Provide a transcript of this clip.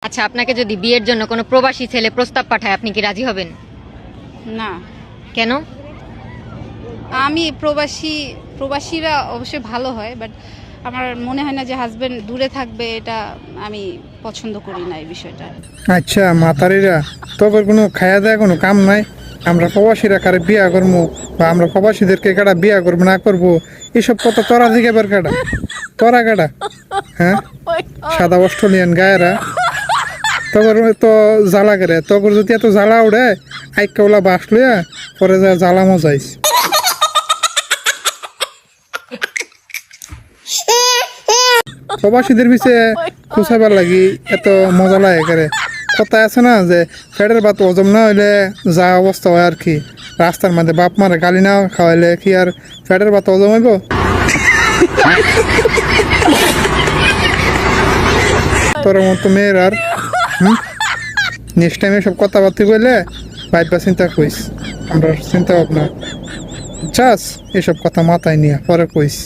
আচ্ছা, আপনাকে যদি বিয়ের জন্য কোনো প্রবাসী ছেলে প্রস্তাব পাঠায়, আপনি কি রাজি হবেন? না, কেন? আমি প্রবাসীরা অবশ্যই ভালো হয়, বাট আমার মনে হয় না যে হাজবেন্ড দূরে থাকবে, এটা আমি পছন্দ করি না এই বিষয়টা। আচ্ছা মাতারিরা, তোর কোনো খায়া দেয়া কোনো কাম নাই? আমরা প্রবাসীরা কারে বিয়া করবো বা আমরা প্রবাসীদেরকে কাটা বিয়া করবো না করবো, এসব কথা তোরা দিকে এবার কাটা, তোরা কাটা। হ্যাঁ, সাদা অস্ট্রেলিয়ান গায়েরা তখন তো জ্বালা করে, তখন যদি এত জ্বালা উড়ে আইকা ওলা বাস লইয়া পরে যা জ্বালা মজাইস। প্রবাসীদের পিছিয়ে খুঁচাবার লাগি এত মজা লাগে করে। কথা আছে না যে ফেডের ভাত হজম না হইলে যা অবস্থা হয় আর কি, রাস্তার মধ্যে বাপ মারে গালি না খাওয়াইলে কি আর ফেডের ভাত হজম হইব? তোর মতো মেয়ের আর নেক্সট টাইম এসব কথাবার্তা বললে ভাইবা চিন্তা কইস, আমরা চিন্তা ভাবনা চাস এসব কথা মাথায় নিয়ে পরে কইস।